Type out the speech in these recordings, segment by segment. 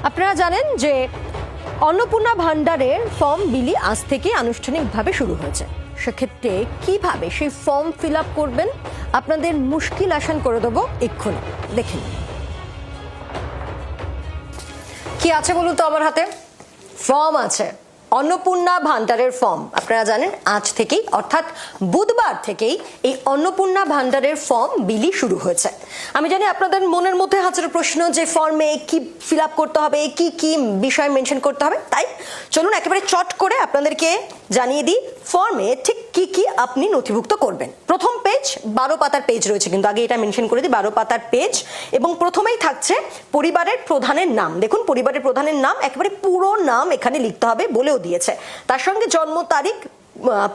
আপনারা জানেন যে অন্নপূর্ণা ভান্ডারের ফর্ম বিলি আজ থেকে আনুষ্ঠানিকভাবে শুরু হয়েছে। সেক্ষেত্রে কিভাবে সেই ফর্ম ফিল আপ করবেন আপনাদের মুশকিল আসান করে দেবো এক্ষুনি। দেখেন কি আছে বলুন তো। আমার হাতে ফর্ম আছে, অন্নপূর্ণা ভান্ডারের ফর্ম। আপনারা জানেন আজ থেকেই অর্থাৎ বুধবার থেকেই এই অন্নপূর্ণা ভান্ডারের ফর্ম বিলি শুরু হয়েছে। আমি জানি আপনাদের মনের মধ্যে হাজারো প্রশ্ন যে ফর্মে কি ফিল আপ করতে হবে, কি কি বিষয় মেনশন করতে হবে। তাই চলুন একেবারে চট করে আপনাদেরকে জানিয়ে দিই ফর্মে ঠিক কি কি আপনি নথিভুক্ত করবেন। প্রথম পেজ 12 পাতার পেজ রয়েছে, কিন্তু আগে এটা মেনশন করে দিই 12 পাতার পেজ। এবং প্রথমেই থাকছে পরিবারের প্রধানের নাম। দেখুন পরিবারের প্রধানের নাম একেবারে পুরো নাম এখানে লিখতে হবে বলেও দিয়েছে। তার সঙ্গে জন্ম তারিখ,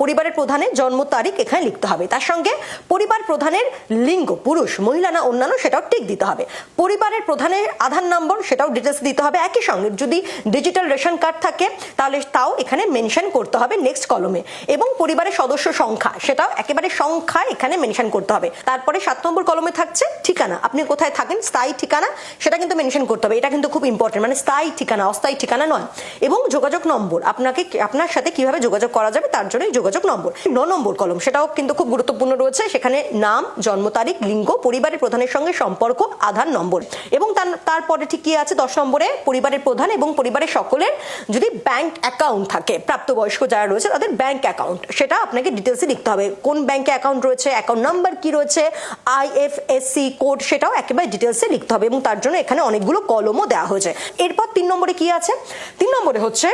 পরিবারের প্রধানের জন্ম তারিখ এখানে লিখতে হবে। তার সঙ্গে পরিবার প্রধানের লিঙ্গ পুরুষ মহিলা না অন্যান্য সেটাও ঠিক দিতে হবে। পরিবারের প্রধানের আধার নম্বর সেটাও ডিটেলস দিতে হবে। একই সঙ্গে যদি ডিজিটাল রেশন কার্ড থাকে তাহলে তাও এখানে মেনশন করতে হবে নেক্সট কলমে। এবং পরিবারের সদস্য সংখ্যা সেটাও একেবারে সংখ্যা এখানে মেনশন করতে হবে। তারপরে 7 নম্বর কলমে থাকছে ঠিকানা, আপনি কোথায় থাকেন স্থায়ী ঠিকানা সেটা কিন্তু মেনশন করতে হবে। এটা কিন্তু খুব ইম্পর্টেন্ট, মানে স্থায়ী ঠিকানা অস্থায়ী ঠিকানা নয়। এবং যোগাযোগ নম্বর, আপনার সাথে কিভাবে যোগাযোগ করা যাবে তার জন্য যোগাযোগ নম্বর। 9 নম্বর কলম সেটাও কিন্তু খুব গুরুত্বপূর্ণ রয়েছে। সেখানে নাম, জন্ম তারিখ, লিঙ্গ, পরিবারের প্রধানের সঙ্গে সম্পর্ক, আধার নম্বর। এবং তারপরে ঠিক কি আছে 10 নম্বরে পরিবারের প্রধান এবং পরিবারের সকলের যদি ব্যাংক অ্যাকাউন্ট থাকে, প্রাপ্তবয়স্ক যারা রয়েছে তাদের ব্যাংক অ্যাকাউন্ট সেটা আপনাকে ডিটেলসে লিখতে হবে। কোন ব্যাংকে অ্যাকাউন্ট রয়েছে, অ্যাকাউন্ট নাম্বার কি রয়েছে, IFSC কোড সেটাও একেবারে ডিটেলসে লিখতে হবে। এবং তার জন্য এখানে অনেকগুলো কলমও দেওয়া হয়েছে। এরপর 3 নম্বরে কি আছে, 3 নম্বরে হচ্ছে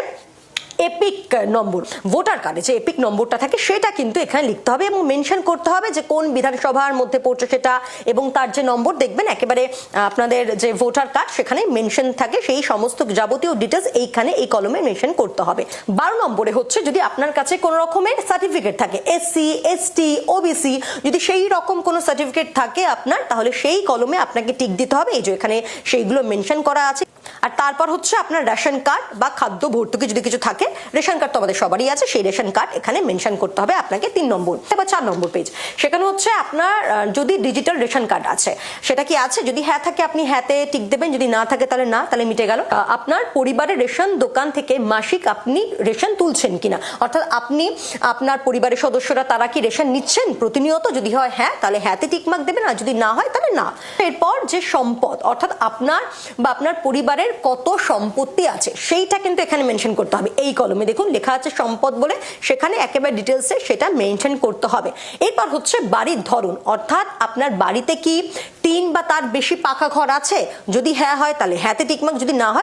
এপিক নম্বর। ভোটার কার্ডে যে এপিক নম্বরটা থাকে সেটা কিন্তু এখানে লিখতে হবে এবং মেনশন করতে হবে যে কোন বিধানসভার মধ্যে পড়ছে সেটা, এবং তার যে নম্বর দেখবেন একেবারে আপনাদের যে ভোটার কার্ড সেখানে মেনশন থাকে সেই সমস্ত যাবতীয় ডিটেলস এইখানে এই কলমে মেনশন করতে হবে। 12 নম্বরে হচ্ছে যদি আপনার কাছে কোনো রকমের সার্টিফিকেট থাকে, SC ST OBC যদি সেই রকম কোনো সার্টিফিকেট থাকে আপনার, তাহলে সেই কলমে আপনাকে টিক দিতে হবে। এই যে এখানে সেইগুলো মেনশন করা আছে। আর তারপর হচ্ছে আপনার রেশন কার্ড বা খাদ্য ভর্তুকি যদি কিছু থাকে, রেশন কার্ড তো আমাদের সবারই আছে, সেই রেশন কার্ড এখানে মেনশন করতে হবে আপনাকে 3 নম্বর। এবার 4 নম্বর পেজ, সেখানে হচ্ছে আপনার যদি ডিজিটাল রেশন কার্ড আছে সেটা কি আছে, যদি হ্যাঁ থাকে আপনি হ্যাঁতে টিক দেবেন, যদি না থাকে তাহলে না, তাহলে মিটে গেল। আপনার পরিবারের রেশন দোকান থেকে মাসিক আপনি রেশন তুলছেন কিনা, অর্থাৎ আপনি আপনার পরিবারের সদস্যরা তারা কি রেশন নিচ্ছেন প্রতিনিয়ত, যদি হয় হ্যাঁ তাহলে হ্যাঁতে টিকমার্ক দেবেন, আর যদি না হয় তাহলে না। এরপর যে সম্পদ অর্থাৎ আপনার বা আপনার পরিবারের কত সম্পত্তি আছে সেইটা কিন্তু এখানে মেনশন করতে হবে। এই কলমে দেখুন লেখা আছে সম্পদ বলে, সেখানে একেবারে ডিটেলসে সেটা মেনশন করতে হবে। এরপর হচ্ছে বাড়ির ধরন, অর্থাৎ আপনার বাড়িতে কি 3 বা তার বেশি পাকা ঘর আছে, যদি হ্যাঁ হয় তাহলে হ্যাঁতে টিকমার্ক, যদি না হয়